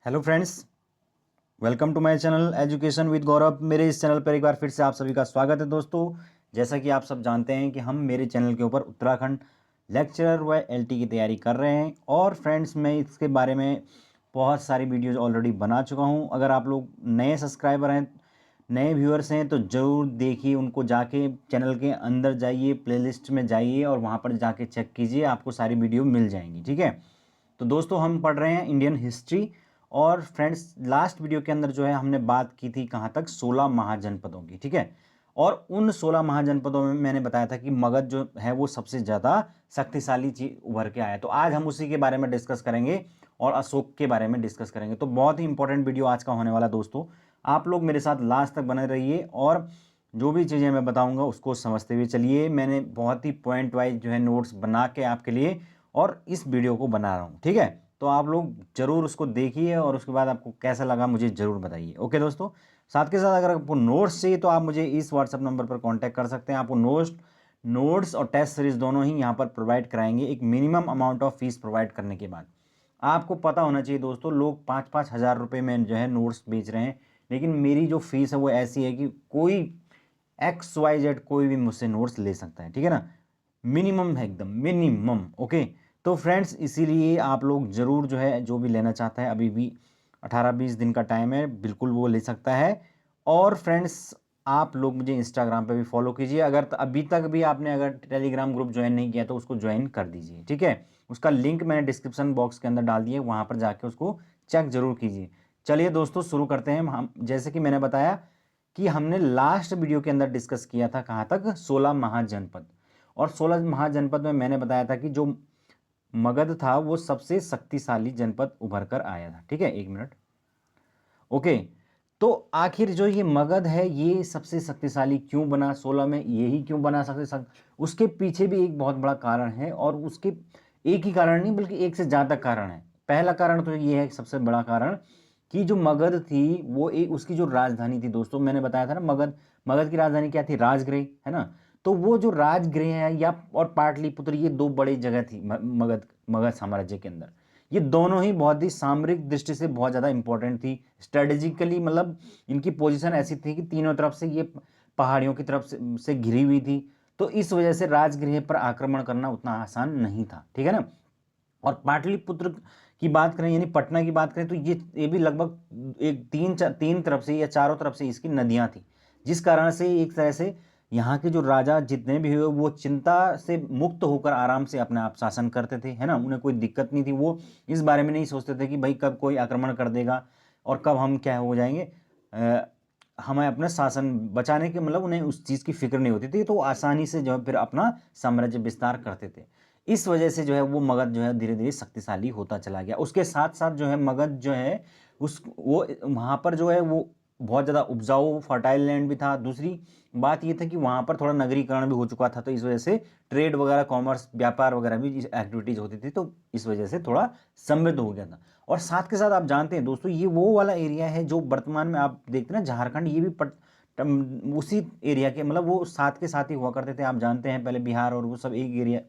Hello friends, welcome to my channel education with Gaurav. मेरे इस channel पर एक बार फिर से आप सभी का स्वागत है। दोस्तों, जैसा कि आप सब जानते हैं कि हम मेरे चैनल के ऊपर उत्तराखंड लेक्चरर व एलटी की तैयारी कर रहे हैं। और फ्रेंड्स, मैं इसके बारे में बहुत सारी वीडियोज़ ऑलरेडी बना चुका हूं। अगर आप लोग नए सब्सक्राइबर हैं, नए व्यूअर्स हैं, तो ज़रूर देखिए, उनको जाके चैनल के अंदर जाइए, प्लेलिस्ट में जाइए और वहाँ पर जाके चेक कीजिए, आपको सारी वीडियो मिल जाएंगी। ठीक है। तो दोस्तों, हम पढ़ रहे हैं इंडियन हिस्ट्री। और फ्रेंड्स, लास्ट वीडियो के अंदर जो है हमने बात की थी कहाँ तक, 16 महाजनपदों की। ठीक है। और उन 16 महाजनपदों में मैंने बताया था कि मगध जो है वो सबसे ज़्यादा शक्तिशाली चीज उभर के आया। तो आज हम उसी के बारे में डिस्कस करेंगे और अशोक के बारे में डिस्कस करेंगे। तो बहुत ही इंपॉर्टेंट वीडियो आज का होने वाला। दोस्तों, आप लोग मेरे साथ लास्ट तक बने रहिए और जो भी चीज़ें मैं बताऊंगा उसको समझते हुए चलिए। मैंने बहुत ही पॉइंट वाइज जो है नोट्स बना के आपके लिए और इस वीडियो को बना रहा हूँ। ठीक है। तो आप लोग जरूर उसको देखिए और उसके बाद आपको कैसा लगा मुझे जरूर बताइए। ओके दोस्तों, साथ के साथ अगर आपको नोट्स चाहिए तो आप मुझे इस व्हाट्सएप नंबर पर कांटेक्ट कर सकते हैं। आपको नोट्स और टेस्ट सीरीज दोनों ही यहाँ पर प्रोवाइड कराएंगे, एक minimum amount of fees provide करने के बाद। आपको पता होना चाहिए दोस्तों, लोग 5-5 हज़ार रुपये में जो है नोट्स बेच रहे हैं, लेकिन मेरी जो फीस है वो ऐसी है कि कोई XYZ कोई भी मुझसे नोट्स ले सकता है। ठीक है ना। मिनिमम है, एकदम मिनिमम। ओके। तो फ्रेंड्स, इसीलिए आप लोग जरूर जो है, जो भी लेना चाहता है, अभी भी 18-20 दिन का टाइम है, बिल्कुल वो ले सकता है। और फ्रेंड्स, आप लोग मुझे इंस्टाग्राम पे भी फॉलो कीजिए। अगर अभी तक भी आपने अगर टेलीग्राम ग्रुप ज्वाइन नहीं किया तो उसको ज्वाइन कर दीजिए। ठीक है। उसका लिंक मैंने डिस्क्रिप्शन बॉक्स के अंदर डाल दिया, वहाँ पर जाके उसको चेक जरूर कीजिए। चलिए दोस्तों, शुरू करते हैं। हम जैसे कि मैंने बताया कि हमने लास्ट वीडियो के अंदर डिस्कस किया था कहाँ तक, 16 महाजनपद। और 16 महाजनपद में मैंने बताया था कि जो मगध था वो सबसे शक्तिशाली जनपद उभर कर आया था। ठीक है, एक मिनट। ओके। तो आखिर जो ये मगध है ये सबसे शक्तिशाली क्यों बना 16 में, यही क्यों बना सबसे उसके पीछे भी एक बहुत बड़ा कारण है। और उसके एक ही कारण नहीं बल्कि एक से ज़्यादा कारण है। पहला कारण तो ये है, सबसे बड़ा कारण, कि जो मगध थी वो एक, उसकी जो राजधानी थी। दोस्तों, मैंने बताया था ना, मगध मगध की राजधानी क्या थी, राजगृह, है ना। तो वो जो राजगृह है या और पाटलिपुत्र, ये दो बड़ी जगह थी मगध मगध साम्राज्य के अंदर। ये दोनों ही बहुत ही सामरिक दृष्टि से बहुत ज़्यादा इंपॉर्टेंट थी। स्ट्रेटेजिकली मतलब इनकी पोजीशन ऐसी थी कि तीनों तरफ से ये पहाड़ियों की तरफ से घिरी हुई थी। तो इस वजह से राजगृह पर आक्रमण करना उतना आसान नहीं था। ठीक है ना। और पाटलिपुत्र की बात करें यानी पटना की बात करें तो ये भी लगभग एक तीन तरफ से या चारों तरफ से इसकी नदियां थी, जिस कारण से एक तरह से यहाँ के जो राजा जितने भी हुए वो चिंता से मुक्त होकर आराम से अपने आप शासन करते थे, है ना। उन्हें कोई दिक्कत नहीं थी। वो इस बारे में नहीं सोचते थे कि भाई कब कोई आक्रमण कर देगा और कब हम क्या हो जाएंगे। हमें अपना शासन बचाने के मतलब उन्हें उस चीज़ की फिक्र नहीं होती थी। तो आसानी से जो है फिर अपना साम्राज्य विस्तार करते थे। इस वजह से जो है वो मगध जो है धीरे धीरे शक्तिशाली होता चला गया। उसके साथ साथ जो है मगध जो है उस वो वहाँ पर जो है वो बहुत ज़्यादा उपजाऊ फर्टाइल लैंड भी था। दूसरी बात ये था कि वहाँ पर थोड़ा नगरीकरण भी हो चुका था, तो इस वजह से ट्रेड वगैरह, कॉमर्स, व्यापार वगैरह भी एक्टिविटीज़ होती थी, तो इस वजह से थोड़ा समृद्ध हो गया था। और साथ के साथ आप जानते हैं दोस्तों, ये वो वाला एरिया है जो वर्तमान में आप देखते हैं ना, झारखंड, ये भी उसी एरिया के मतलब वो साथ के साथ ही हुआ करते थे। आप जानते हैं पहले बिहार और वो सब एक एरिया।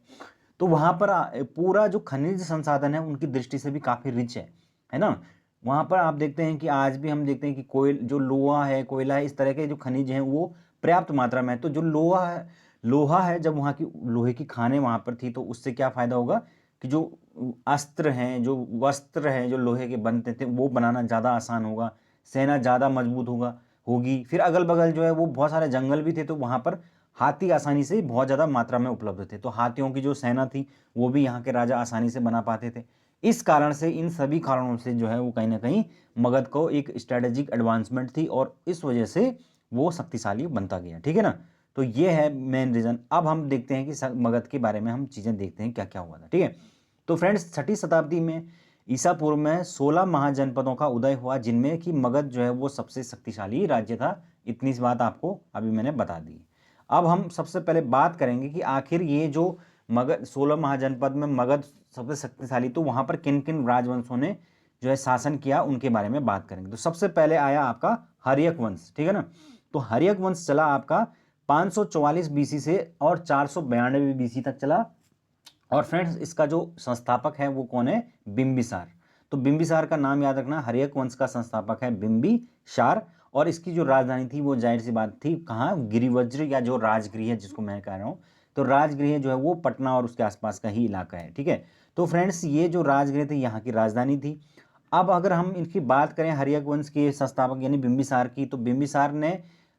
तो वहाँ पर पूरा जो खनिज संसाधन है उनकी दृष्टि से भी काफ़ी रिच है ना। वहाँ पर आप देखते हैं कि आज भी हम देखते हैं कि कोयल जो लोहा है, कोयला है, इस तरह के जो खनिज हैं वो पर्याप्त मात्रा में है। तो जो लोहा है, जब वहाँ की लोहे की खानें वहाँ पर थी तो उससे क्या फ़ायदा होगा कि जो अस्त्र हैं, जो वस्त्र हैं, जो लोहे के बनते थे वो बनाना ज़्यादा आसान होगा, सेना ज़्यादा मजबूत होगी। फिर अगल बगल जो है वो बहुत सारे जंगल भी थे, तो वहाँ पर हाथी आसानी से बहुत ज़्यादा मात्रा में उपलब्ध थे। तो हाथियों की जो सेना थी वो भी यहाँ के राजा आसानी से बना पाते थे। इस कारण से, इन सभी कारणों से जो है वो कहीं ना कहीं मगध को एक स्ट्रेटेजिक एडवांसमेंट थी और इस वजह से वो शक्तिशाली बनता गया। ठीक है ना। तो ये है मेन रीज़न। अब हम देखते हैं कि मगध के बारे में हम चीज़ें देखते हैं क्या क्या हुआ था। ठीक है। तो फ्रेंड्स, 6वीं शताब्दी में ईसा पूर्व में 16 महाजनपदों का उदय हुआ, जिनमें कि मगध जो है वो सबसे शक्तिशाली राज्य था। इतनी सी बात आपको अभी मैंने बता दी। अब हम सबसे पहले बात करेंगे कि आखिर ये जो मगध 16 महाजनपद में मगध सबसे शक्तिशाली, तो वहां पर किन किन राजवंशों ने जो है शासन किया उनके बारे में बात करेंगे। तो सबसे पहले आया आपका हर्यक वंश। ठीक है ना। तो हर्यक वंश चला आपका 544 बीसी से और 492 बीसी तक चला। और फ्रेंड्स, इसका जो संस्थापक है वो कौन है, बिंबिसार। तो बिंबिसार का नाम याद रखना, हर्यक वंश का संस्थापक है बिंबिसार, और इसकी जो राजधानी थी वो जाहिर सी बात थी कहाँ, गिरिवज्र या जो राजगृह जिसको मैं कह रहा हूँ, तो राजगृह जो है वो पटना और उसके आसपास का ही इलाका है। ठीक है, तो फ्रेंड्स ये जो राजगृह थे यहाँ की राजधानी थी। अब अगर हम इनकी बात करें हर्यक वंश के संस्थापक यानी बिंबिसार की, तो बिंबिसार ने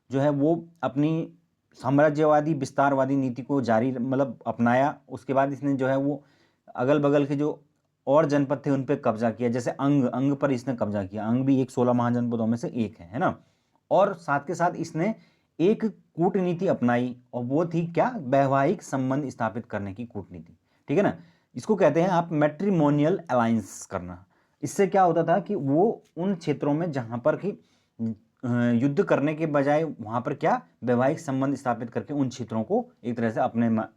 जो है वो अपनी साम्राज्यवादी विस्तारवादी नीति को जारी मतलब अपनाया। उसके बाद इसने जो है वो अगल बगल के जो और जनपद थे उन पर कब्जा किया, जैसे अंग पर इसने कब्जा किया। अंग भी एक 16 महाजनपदों में से एक है ना। और साथ के साथ इसने एक कूटनीति अपनाई, और वो थी क्या, वैवाहिक संबंध स्थापित करने की कूटनीति। ठीक है ना, इसको कहते हैं आप मैट्रिमोनियल अलायंस करना। इससे क्या होता था कि वो उन क्षेत्रों में जहां पर कि युद्ध करने के बजाय वहां पर क्या, वैवाहिक संबंध स्थापित करके उन क्षेत्रों को एक तरह से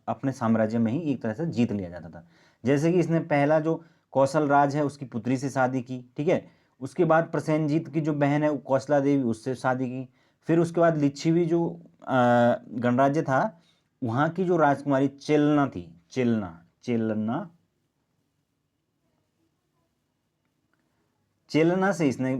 अपने साम्राज्य में ही एक तरह से जीत लिया जाता था। जैसे कि इसने पहला जो कौशल राज है उसकी पुत्री से शादी की। ठीक है, उसके बाद प्रसेनजीत की जो बहन है कौशला देवी, उससे शादी की। फिर उसके बाद लिच्छवी जो गणराज्य था वहां की जो राजकुमारी चेलना थी, चेलना से इसने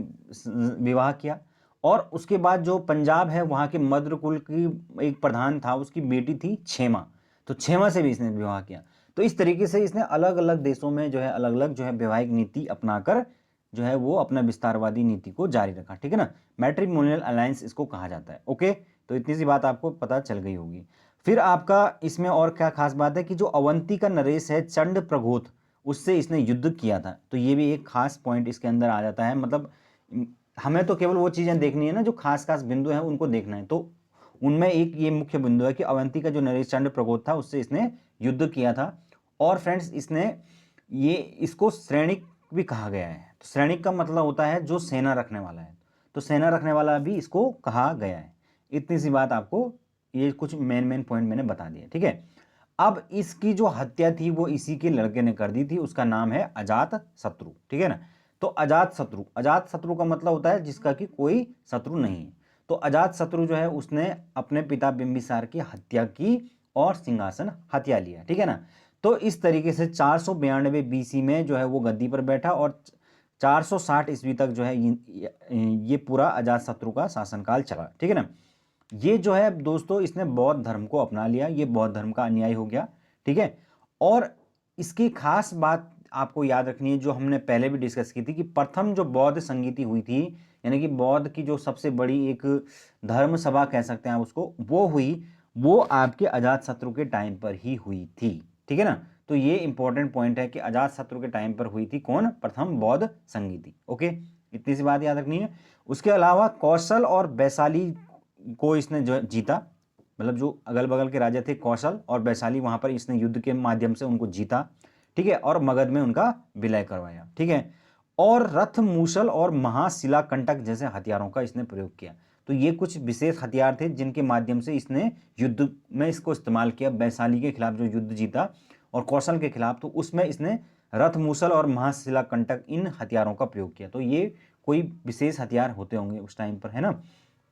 विवाह किया। और उसके बाद जो पंजाब है वहां के मद्र कुल की एक प्रधान था, उसकी बेटी थी क्षेमा, तो क्षेमा से भी इसने विवाह किया। तो इस तरीके से इसने अलग अलग देशों में जो है अलग अलग जो है वैवाहिक नीति अपनाकर जो है वो अपना विस्तारवादी नीति को जारी रखा। ठीक है ना, मैट्रिमोनियल अलायंस इसको कहा जाता है। ओके, तो इतनी सी बात आपको पता चल गई होगी। फिर आपका इसमें और क्या खास बात है कि जो अवंती का नरेश है चंड प्रघोत, उससे इसने युद्ध किया था। तो ये भी एक खास पॉइंट इसके अंदर आ जाता है। मतलब हमें तो केवल वो चीज़ें देखनी है ना जो खास खास बिंदु हैं उनको देखना है। तो उनमें एक ये मुख्य बिंदु है कि अवंती का जो नरेश चंड प्रघोत था उससे इसने युद्ध किया था। और फ्रेंड्स इसने ये इसको श्रेणिक भी कहा गया है। तो श्रेणिक का मतलब होता है जो सेना रखने वाला है, तो सेना रखने वाला भी इसको कहा गया है। इतनी सी बात आपको, ये कुछ मेन पॉइंट मैंने बता दिया। ठीक है, अब इसकी जो हत्या थी वो इसी के लड़के ने कर दी थी, उसका नाम है अजात शत्रु। ठीक है ना, तो अजात शत्रु का मतलब होता है जिसका कि कोई शत्रु नहीं है। तो अजात शत्रु जो है उसने अपने पिता बिंबिसार की हत्या की और सिंहासन हत्या लिया। ठीक है ना, तो इस तरीके से 492 बीसी में जो है वो गद्दी पर बैठा, और 460 ईस्वी तक जो है ये पूरा अजात शत्रु का शासनकाल चला। ठीक है ना, ये जो है दोस्तों इसने बौद्ध धर्म को अपना लिया, ये बौद्ध धर्म का अनुयायी हो गया। ठीक है, और इसकी खास बात आपको याद रखनी है जो हमने पहले भी डिस्कस की थी कि प्रथम जो बौद्ध संगीति हुई थी, यानी कि बौद्ध की जो सबसे बड़ी एक धर्म सभा कह सकते हैं आप उसको, वो हुई, वो आपके अजात शत्रु के टाइम पर ही हुई थी। ठीक है ना, तो ये इंपॉर्टेंट पॉइंट है कि अजात शत्रु के टाइम पर हुई थी कौन, प्रथम बौद्ध संगीति। ओके, इतनी सी बात याद रखनी है। उसके अलावा कौशल और वैशाली को इसने जो जीता, मतलब जो अगल बगल के राजा थे कौशल और वैशाली, वहां पर इसने युद्ध के माध्यम से उनको जीता। ठीक है, और मगध में उनका विलय करवाया। ठीक है, और रथ मूसल और महाशिला कंटक जैसे हथियारों का इसने प्रयोग किया। तो ये कुछ विशेष हथियार थे जिनके माध्यम से इसने युद्ध में इसको इस्तेमाल किया। वैशाली के खिलाफ जो युद्ध जीता और कौशल के खिलाफ, तो उसमें इसने रथ मूसल और महाशिला कंटक इन हथियारों का प्रयोग किया। तो ये कोई विशेष हथियार होते होंगे उस टाइम पर, है ना।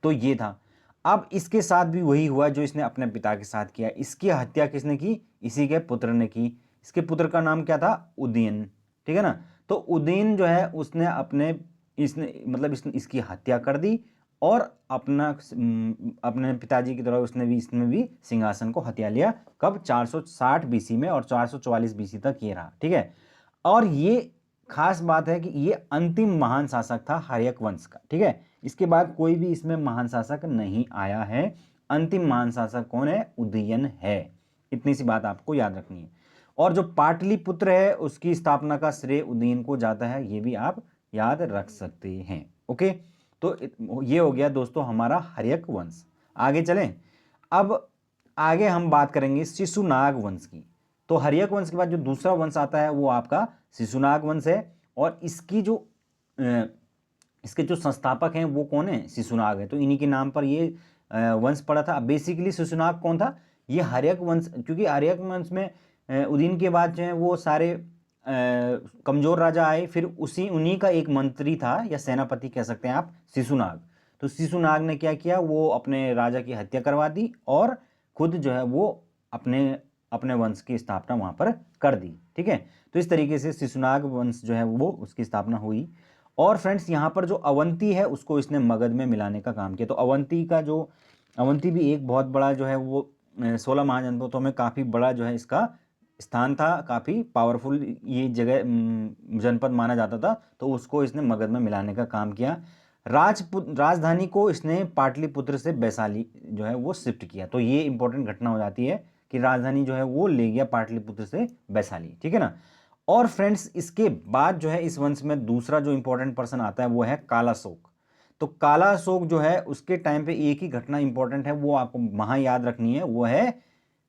तो ये था। अब इसके साथ भी वही हुआ जो इसने अपने पिता के साथ किया। इसकी हत्या किसने की, इसी के पुत्र ने की। इसके पुत्र का नाम क्या था, उदयन। ठीक है ना, तो उदयन जो है उसने अपने इसने मतलब इसकी हत्या कर दी, और अपने पिताजी की तरह इसने भी सिंहासन को हत्या लिया। कब, 460 बीसी में, और 444 बीसी तक ये रहा। ठीक है, और ये खास बात है कि ये अंतिम महान शासक था हर्यक वंश का। ठीक है, इसके बाद कोई भी इसमें महान शासक नहीं आया है। अंतिम महान शासक कौन है, उदयन है। इतनी सी बात आपको याद रखनी है। और जो पाटलिपुत्र है उसकी स्थापना का श्रेय उदयन को जाता है, ये भी आप याद रख सकते हैं। ओके, तो ये हो गया दोस्तों हमारा हर्यक वंश। आगे चलें, अब आगे हम बात करेंगे शिशुनाग वंश की। तो हर्यक वंश के बाद जो दूसरा वंश आता है वो आपका शिशुनाग वंश है, और इसके जो संस्थापक हैं वो कौन है, शिशुनाग है। तो इन्हीं के नाम पर ये वंश पड़ा था। बेसिकली शिशुनाग कौन था, ये हर्यक वंश, क्योंकि हर्यक वंश में उदयन के बाद जो है वो सारे कमजोर राजा आए, फिर उन्हीं का एक मंत्री था या सेनापति कह सकते हैं आप, शिशुनाग। तो शिशुनाग ने क्या किया, वो अपने राजा की हत्या करवा दी और खुद जो है वो अपने अपने वंश की स्थापना वहाँ पर कर दी। ठीक है, तो इस तरीके से शिशुनाग वंश जो है वो उसकी स्थापना हुई। और फ्रेंड्स यहाँ पर जो अवंती है उसको इसने मगध में मिलाने का काम किया। तो अवंती भी एक बहुत बड़ा जो है वो 16 महाजनपदों में काफ़ी बड़ा जो है इसका स्थान था, काफ़ी पावरफुल ये जगह जनपद माना जाता था। तो उसको इसने मगध में मिलाने का काम किया। राजधानी को इसने पाटलिपुत्र से वैशाली जो है वो शिफ्ट किया। तो ये इंपॉर्टेंट घटना हो जाती है कि राजधानी जो है वो ले गया पाटलिपुत्र से वैशाली। ठीक है ना। और फ्रेंड्स इसके बाद जो है इस वंश में दूसरा जो इंपॉर्टेंट पर्सन आता है वो है कालाशोक। तो कालाशोक जो है उसके टाइम पे एक ही घटना इंपॉर्टेंट है, वो आपको वहां याद रखनी है। वो है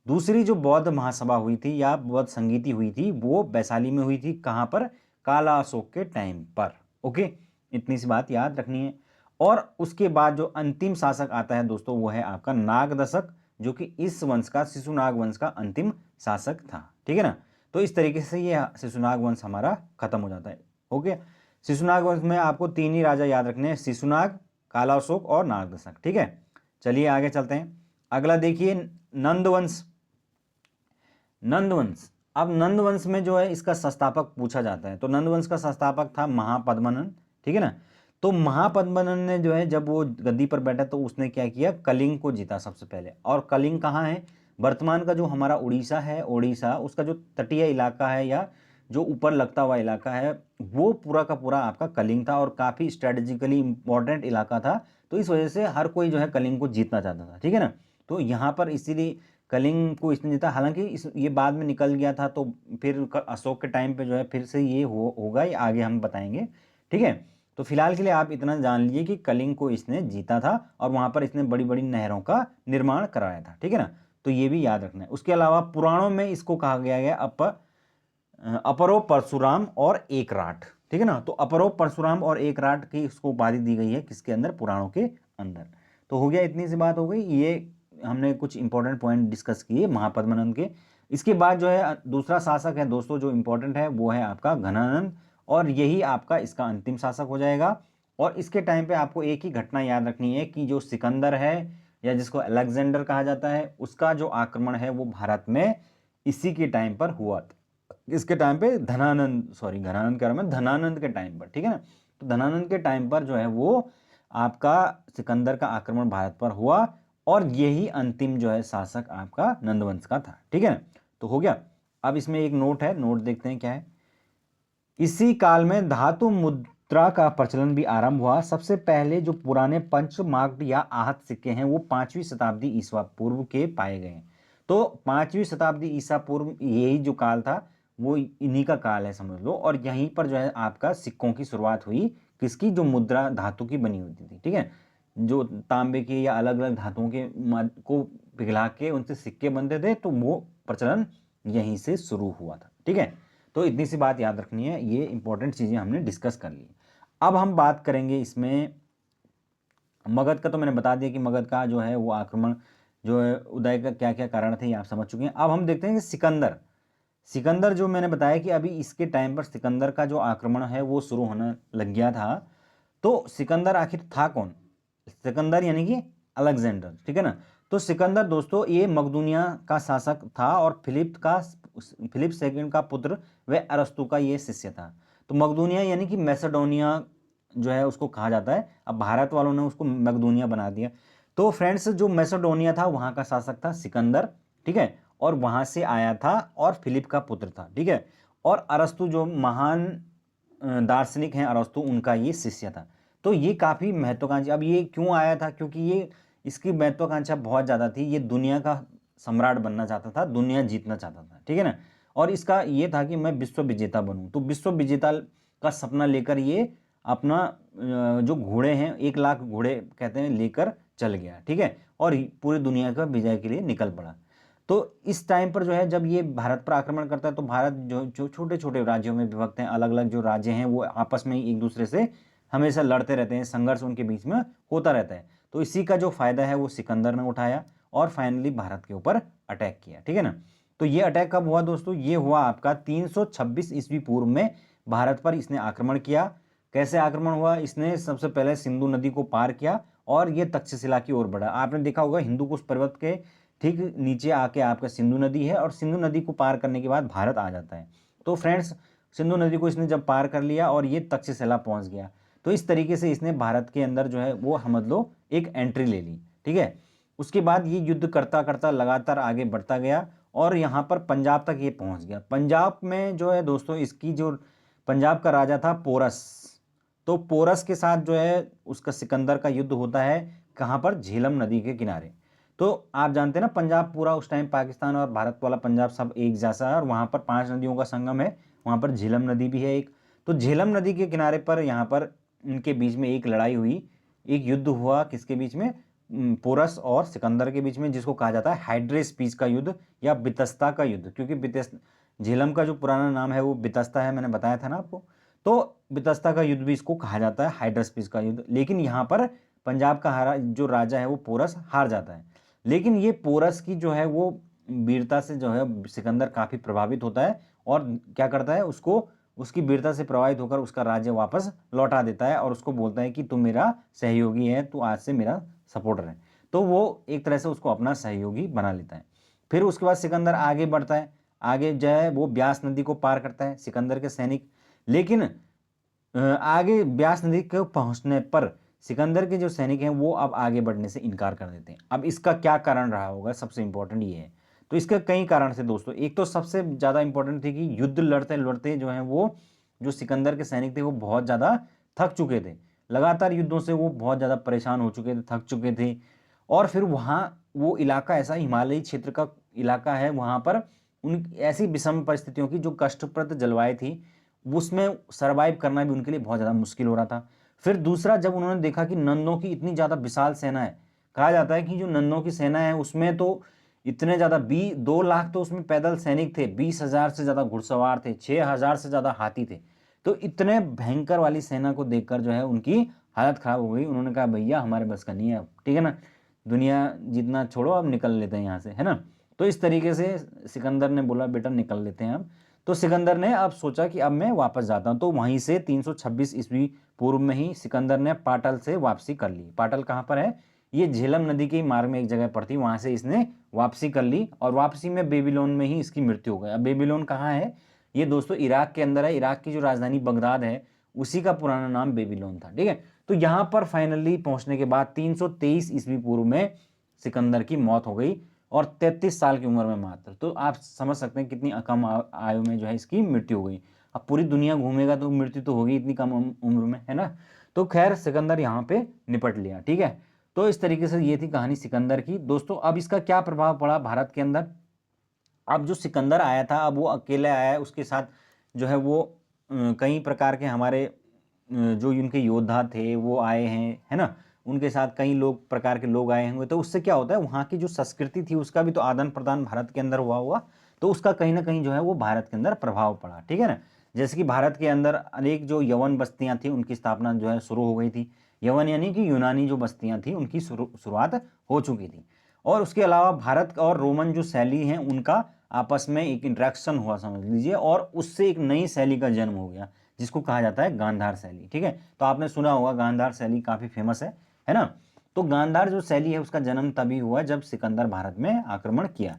दूसरी जो बौद्ध महासभा हुई थी या बौद्ध संगीति हुई थी वो वैशाली में हुई थी। कहां पर? कालाशोक के टाइम पर। ओके, इतनी सी बात याद रखनी है। और उसके बाद जो अंतिम शासक आता है दोस्तों वो है आपका नागदशक, जो कि इस वंश का शिशुनाग वंश का अंतिम शासक था। ठीक है ना। तो इस तरीके से ये शिशुनाग वंश हमारा खत्म हो जाता है। ओके, शिशुनाग वंश में आपको 3 ही राजा याद रखने हैं, शिशुनाग, कालाशोक और नागदशक। ठीक है, चलिए आगे चलते हैं। अगला देखिए नंदवंश। नंदवंश, अब नंदवंश में जो है इसका संस्थापक पूछा जाता है। तो नंदवंश का संस्थापक था महापद्मनन। ठीक है ना। तो महापद्मनन ने जो है जब वो गद्दी पर बैठा तो उसने क्या किया, कलिंग को जीता सबसे पहले। और कलिंग कहाँ है? वर्तमान का जो हमारा उड़ीसा है, ओडिशा, उसका जो तटीय इलाका है या जो ऊपर लगता हुआ इलाका है वो पूरा का पूरा आपका कलिंग था। और काफ़ी स्ट्रेटेजिकली इंपॉर्टेंट इलाका था। तो इस वजह से हर कोई जो है कलिंग को जीतना चाहता था। ठीक है ना। तो यहाँ पर इसीलिए कलिंग को इसने जीता। हालांकि ये बाद में निकल गया था, तो फिर अशोक के टाइम पे जो है फिर से ये होगा, ये आगे हम बताएंगे। ठीक है, तो फिलहाल के लिए आप इतना जान लीजिए कि कलिंग को इसने जीता था और वहाँ पर इसने बड़ी बड़ी नहरों का निर्माण कराया था। ठीक है ना। तो ये भी याद रखना है। उसके अलावा पुराणों में इसको कहा गया है अपरो परशुराम और एकराट। ठीक है ना। तो अपरो परशुराम और एकराट की इसको उपाधि दी गई है किसके अंदर? पुराणों के अंदर। तो हो गया, इतनी सी बात हो गई। ये हमने कुछ इंपॉर्टेंट पॉइंट डिस्कस किए महापद्मनंद के। इसके बाद जो है दूसरा शासक है दोस्तों जो इंपॉर्टेंट है वो है आपका घनानंद। और यही आपका इसका अंतिम शासक हो जाएगा। और इसके टाइम पे आपको एक ही घटना याद रखनी है कि जो सिकंदर है या जिसको अलेक्जेंडर कहा जाता है, उसका जो आक्रमण है वो भारत में इसी के टाइम पर हुआ था। इसके टाइम पे घनानंद कह रहा मैं, धनानंद के टाइम पर। ठीक है ना। तो धनानंद के टाइम पर जो है वो आपका सिकंदर का आक्रमण भारत पर हुआ और यही अंतिम जो है शासक आपका नंदवंश का था। ठीक है ना। तो हो गया। अब इसमें एक नोट है, नोट देखते हैं क्या है। इसी काल में धातु मुद्रा का प्रचलन भी आरंभ हुआ। सबसे पहले जो पुराने पंचमार्क या आहत सिक्के हैं वो 5वीं शताब्दी ईसा पूर्व के पाए गए हैं। तो 5वीं शताब्दी ईसा पूर्व यही जो काल था वो इन्हीं का काल है समझ लो। और यहीं पर जो है आपका सिक्कों की शुरुआत हुई, किसकी? जो मुद्रा धातु की बनी होती थी। ठीक है, जो तांबे के या अलग अलग धातुओं के को पिघला के उनसे सिक्के बनते थे, तो वो प्रचलन यहीं से शुरू हुआ था। ठीक है, तो इतनी सी बात याद रखनी है। ये इंपॉर्टेंट चीज़ें हमने डिस्कस कर ली। अब हम बात करेंगे इसमें मगध का। तो मैंने बता दिया कि मगध का जो है वो आक्रमण जो है उदय का क्या क्या कारण थे, ये आप समझ चुके हैं। अब हम देखते हैं कि सिकंदर जो मैंने बताया कि अभी इसके टाइम पर सिकंदर का जो आक्रमण है वो शुरू होने लग गया था। तो सिकंदर आखिर था कौन? सिकंदर यानी कि अलेक्जेंडर। ठीक है ना। तो सिकंदर दोस्तों ये मकदूनिया का शासक था और फिलिप सेकंड का पुत्र व अरस्तु का ये शिष्य था। तो मकदूनिया यानी कि मैसेडोनिया जो है उसको कहा जाता है। अब भारत वालों ने उसको मकदूनिया बना दिया। तो फ्रेंड्स जो मैसेडोनिया था वहाँ का शासक था सिकंदर। ठीक है, और वहाँ से आया था और फिलिप का पुत्र था। ठीक है, और अरस्तु जो महान दार्शनिक हैं अरस्तु, उनका ये शिष्य था। तो ये काफ़ी महत्वाकांक्षी। अब ये क्यों आया था? क्योंकि ये इसकी महत्वाकांक्षा बहुत ज़्यादा थी। ये दुनिया का सम्राट बनना चाहता था, दुनिया जीतना चाहता था। ठीक है ना। और इसका ये था कि मैं विश्व विजेता बनूं। तो विश्व विजेता का सपना लेकर ये अपना जो घोड़े हैं 1 लाख घोड़े कहते हैं लेकर चल गया। ठीक है, और पूरी दुनिया का विजय के लिए निकल पड़ा। तो इस टाइम पर जो है जब ये भारत पर आक्रमण करता है तो भारत जो छोटे छोटे राज्यों में विभक्त हैं, अलग अलग जो राज्य हैं वो आपस में एक दूसरे से हमेशा लड़ते रहते हैं, संघर्ष उनके बीच में होता रहता है। तो इसी का जो फायदा है वो सिकंदर ने उठाया और फाइनली भारत के ऊपर अटैक किया। ठीक है ना। तो ये अटैक कब हुआ दोस्तों? ये हुआ आपका 326 ईस्वी पूर्व में भारत पर इसने आक्रमण किया। कैसे आक्रमण हुआ? इसने सबसे पहले सिंधु नदी को पार किया और ये तक्षशिला की ओर बढ़ा। आपने देखा होगा हिंदू कुश पर्वत के ठीक नीचे आके आपका सिंधु नदी है, और सिंधु नदी को पार करने के बाद भारत आ जाता है। तो फ्रेंड्स सिंधु नदी को इसने जब पार कर लिया और ये तक्षशिला पहुंच गया, तो इस तरीके से इसने भारत के अंदर जो है वो समझ लो एक एंट्री ले ली। ठीक है, उसके बाद ये युद्ध करता करता लगातार आगे बढ़ता गया और यहाँ पर पंजाब तक ये पहुँच गया। पंजाब में जो है दोस्तों इसकी जो पंजाब का राजा था पोरस, तो पोरस के साथ जो है उसका सिकंदर का युद्ध होता है कहाँ पर, झेलम नदी के किनारे। तो आप जानते हैं ना पंजाब पूरा उस टाइम पाकिस्तान और भारत वाला पंजाब सब एक जैसा है, और वहाँ पर 5 नदियों का संगम है, वहाँ पर झेलम नदी भी है एक। तो झेलम नदी के किनारे पर यहाँ पर इनके बीच में एक लड़ाई हुई, एक युद्ध हुआ, किसके बीच में, पोरस और सिकंदर के बीच में, जिसको कहा जाता है हाइड्रेस पीस का युद्ध या बितस्ता का युद्ध, क्योंकि झेलम का जो पुराना नाम है वो बितस्ता है, मैंने बताया था ना आपको। तो बितस्ता का युद्ध भी इसको कहा जाता है, हाइड्रेस पीस का युद्ध। लेकिन यहाँ पर पंजाब का हारा जो राजा है वो पोरस हार जाता है। लेकिन ये पोरस की जो है वो वीरता से जो है सिकंदर काफ़ी प्रभावित होता है, और क्या करता है, उसको उसकी वीरता से प्रभावित होकर उसका राज्य वापस लौटा देता है, और उसको बोलता है कि तू मेरा सहयोगी है, तू आज से मेरा सपोर्टर है। तो वो एक तरह से उसको अपना सहयोगी बना लेता है। फिर उसके बाद सिकंदर आगे बढ़ता है, आगे जो है वो ब्यास नदी को पार करता है सिकंदर के सैनिक। लेकिन आगे ब्यास नदी को पहुंचने पर सिकंदर के जो सैनिक हैं वो अब आगे बढ़ने से इनकार कर देते हैं। अब इसका क्या कारण रहा होगा, सबसे इंपॉर्टेंट ये है। तो इसके कई कारण से दोस्तों, एक तो सबसे ज़्यादा इंपॉर्टेंट थी कि युद्ध लड़ते लड़ते जो है वो जो सिकंदर के सैनिक थे वो बहुत ज़्यादा थक चुके थे, लगातार युद्धों से वो बहुत ज़्यादा परेशान हो चुके थे, थक चुके थे। और फिर वहाँ वो इलाका ऐसा हिमालयी क्षेत्र का इलाका है, वहाँ पर उन ऐसी विषम परिस्थितियों की जो कष्टप्रद जलवायु थी उसमें सरवाइव करना भी उनके लिए बहुत ज़्यादा मुश्किल हो रहा था। फिर दूसरा, जब उन्होंने देखा कि नंदों की इतनी ज़्यादा विशाल सेना है, कहा जाता है कि जो नंदों की सेना है उसमें तो इतने ज़्यादा 2 लाख तो उसमें पैदल सैनिक थे, 20,000 से ज़्यादा घुड़सवार थे, 6,000 से ज़्यादा हाथी थे। तो इतने भयंकर वाली सेना को देखकर जो है उनकी हालत ख़राब हो गई। उन्होंने कहा भैया हमारे बस का नहीं है, ठीक है ना, दुनिया जितना छोड़ो, अब निकल लेते हैं यहाँ से, है ना। तो इस तरीके से सिकंदर ने बोला बेटा निकल लेते हैं अब। तो सिकंदर ने अब सोचा कि अब मैं वापस जाता हूँ। तो वहीं से 326 ईस्वी पूर्व में ही सिकंदर ने पाटल से वापसी कर ली। पाटल कहाँ पर है, ये झेलम नदी के मार्ग में एक जगह पर थी, वहाँ से इसने वापसी कर ली, और वापसी में बेबीलोन में ही इसकी मृत्यु हो गई। अब बेबीलोन कहाँ है, ये दोस्तों इराक के अंदर है। इराक की जो राजधानी बगदाद है उसी का पुराना नाम बेबीलोन था, ठीक है। तो यहाँ पर फाइनली पहुँचने के बाद 323 ईस्वी पूर्व में सिकंदर की मौत हो गई, और 33 साल की उम्र में मात्र। तो आप समझ सकते हैं कितनी कम आयु में जो है इसकी मृत्यु हो गई। अब पूरी दुनिया घूमेगा तो मृत्यु तो होगी इतनी कम उम्र में, है ना। तो खैर सिकंदर यहाँ पे निपट लिया, ठीक है। तो इस तरीके से ये थी कहानी सिकंदर की दोस्तों। अब इसका क्या प्रभाव पड़ा भारत के अंदर, अब जो सिकंदर आया था अब वो अकेले आया है, उसके साथ जो है वो कई प्रकार के हमारे जो इनके योद्धा थे वो आए हैं, है ना, उनके साथ कई लोग प्रकार के लोग आए होंगे। तो उससे क्या होता है, वहाँ की जो संस्कृति थी उसका भी तो आदान प्रदान भारत के अंदर हुआ, तो उसका कहीं ना कहीं जो है वो भारत के अंदर प्रभाव पड़ा, ठीक है ना। जैसे कि भारत के अंदर अनेक जो यवन बस्तियाँ थी उनकी स्थापना जो है शुरू हो गई थी। यवन यानी कि यूनानी जो बस्तियाँ थी उनकी शुरुआत हो चुकी थी। और उसके अलावा भारत और रोमन जो शैली हैं उनका आपस में एक इंट्रैक्शन हुआ समझ लीजिए, और उससे एक नई शैली का जन्म हो गया जिसको कहा जाता है गांधार शैली, ठीक है। तो आपने सुना होगा गांधार शैली काफ़ी फेमस है ना। तो गांधार जो शैली है उसका जन्म तभी हुआ जब सिकंदर भारत में आक्रमण किया।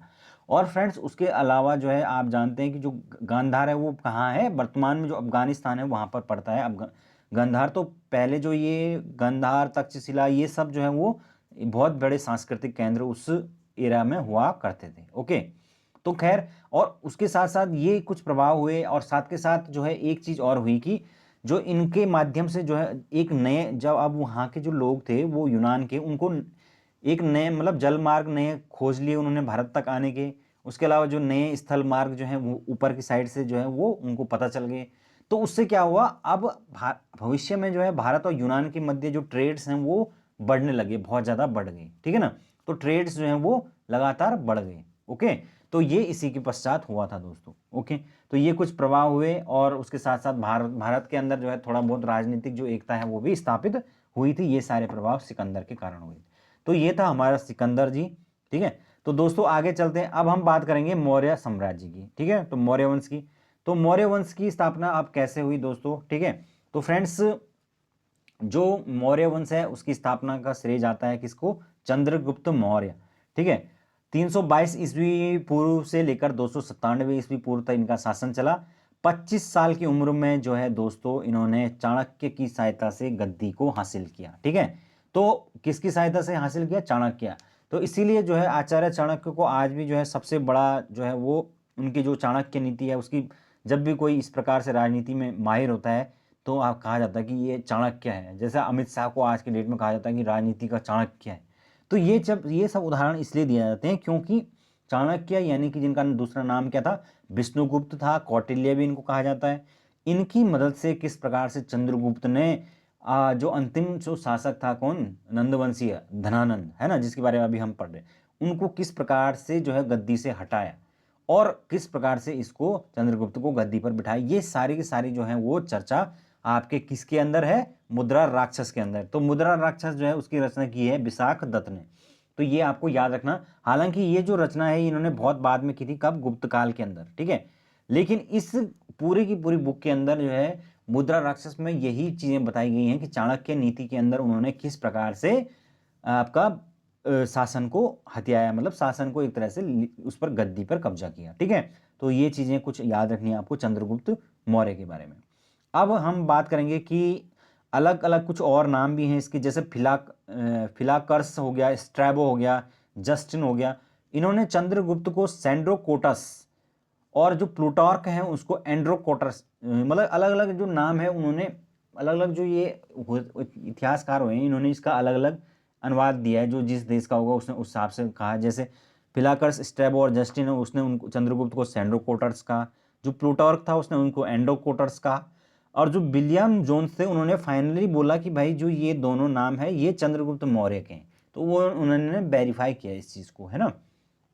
और फ्रेंड्स उसके अलावा जो है आप जानते हैं कि जो गांधार है वो कहाँ है, वर्तमान में जो अफगानिस्तान है वहाँ पर पड़ता है। अब गांधार तो पहले जो ये गांधार तक्षशिला ये सब जो है वो बहुत बड़े सांस्कृतिक केंद्र उस एरा में हुआ करते थे, ओके। तो खैर, और उसके साथ साथ ये कुछ प्रभाव हुए, और साथ के साथ जो है एक चीज़ और हुई कि जो इनके माध्यम से जो है एक नए, जब अब वहाँ के जो लोग थे वो यूनान के, उनको एक नए मतलब जल मार्ग नए खोज लिए उन्होंने भारत तक आने के। उसके अलावा जो नए स्थल मार्ग जो है वो ऊपर की साइड से जो है वो उनको पता चल गए। तो उससे क्या हुआ, अब भविष्य में जो है भारत और यूनान के मध्य जो ट्रेड्स हैं वो बढ़ने लगे, बहुत ज़्यादा बढ़ गए, ठीक है ना। तो ट्रेड्स जो हैं वो लगातार बढ़ गए, ओके। तो ये इसी के पश्चात हुआ था दोस्तों, ओके। तो ये कुछ प्रभाव हुए, और उसके साथ साथ भारत के अंदर जो है थोड़ा बहुत राजनीतिक जो एकता है वो भी स्थापित हुई थी। ये सारे प्रभाव सिकंदर के कारण हुए। तो ये था हमारा सिकंदर जी, ठीक है। तो दोस्तों आगे चलते हैं, अब हम बात करेंगे मौर्य साम्राज्य की, ठीक है। तो मौर्य वंश की, तो मौर्य वंश की स्थापना अब कैसे हुई दोस्तों, ठीक है। तो फ्रेंड्स जो मौर्य वंश है उसकी स्थापना का श्रेय जाता है किसको, चंद्रगुप्त मौर्य, ठीक है। 322 ईस्वी पूर्व से लेकर 297 ईस्वी पूर्व तक इनका शासन चला। 25 साल की उम्र में जो है दोस्तों इन्होंने चाणक्य की सहायता से गद्दी को हासिल किया। ठीक है, तो किसकी सहायता से हासिल किया? चाणक्य। तो इसीलिए जो है आचार्य चाणक्य को आज भी जो है सबसे बड़ा जो है वो उनकी जो चाणक्य नीति है उसकी, जब भी कोई इस प्रकार से राजनीति में माहिर होता है तो आप कहा जाता है कि ये चाणक्य है। जैसे अमित शाह को आज के डेट में कहा जाता है कि राजनीति का चाणक्य है। तो ये सब उदाहरण इसलिए दिए जाते हैं क्योंकि चाणक्य यानी कि जिनका दूसरा नाम क्या था? विष्णुगुप्त था, कौटिल्य भी इनको कहा जाता है। इनकी मदद से किस प्रकार से चंद्रगुप्त ने जो अंतिम जो शासक था, कौन? नंदवंशीय धनानंद, है ना, जिसके बारे में अभी हम पढ़ रहे, उनको किस प्रकार से जो है गद्दी से हटाया और किस प्रकार से इसको चंद्रगुप्त को गद्दी पर बिठाया, ये सारी की सारी जो है वो चर्चा आपके किसके अंदर है? मुद्रा राक्षस के अंदर। तो मुद्रा राक्षस जो है उसकी रचना की है विशाख दत्त ने। तो ये आपको याद रखना। हालांकि ये जो रचना है इन्होंने बहुत बाद में की थी, कब? गुप्त काल के अंदर। ठीक है, लेकिन इस पूरी की पूरी बुक के अंदर जो है मुद्रा राक्षस में यही चीजें बताई गई हैं कि चाणक्य नीति के अंदर उन्होंने किस प्रकार से आपका शासन को हथियाया, मतलब शासन को एक तरह से उस पर गद्दी पर कब्जा किया। ठीक है, तो ये चीजें कुछ याद रखनी है आपको चंद्रगुप्त मौर्य के बारे में। अब हम बात करेंगे कि अलग अलग कुछ और नाम भी हैं इसके, जैसे फिलाकर्स हो गया, स्ट्रैबो हो गया, जस्टिन हो गया। इन्होंने चंद्रगुप्त को सेंड्रोकोटस और जो प्लूटार्क है उसको एंड्रोकोटस, मतलब अलग अलग जो नाम है उन्होंने अलग अलग, जो ये इतिहासकार हुए हैं इन्होंने इसका अलग अलग अनुवाद दिया है, जो जिस देश का होगा उसने उस हिसाब से कहा। जैसे फिलाकर्स, स्ट्रैबो और जस्टिन है उसने उनको चंद्रगुप्त को सेंड्रोकोटस कहा, जो प्लूटार्क था उसने उनको एंड्रोकोटस कहा, और जो विलियम जोन्स थे उन्होंने फाइनली बोला कि भाई जो ये दोनों नाम है ये चंद्रगुप्त मौर्य के हैं। तो वो उन्होंने वेरीफाई किया इस चीज़ को, है ना।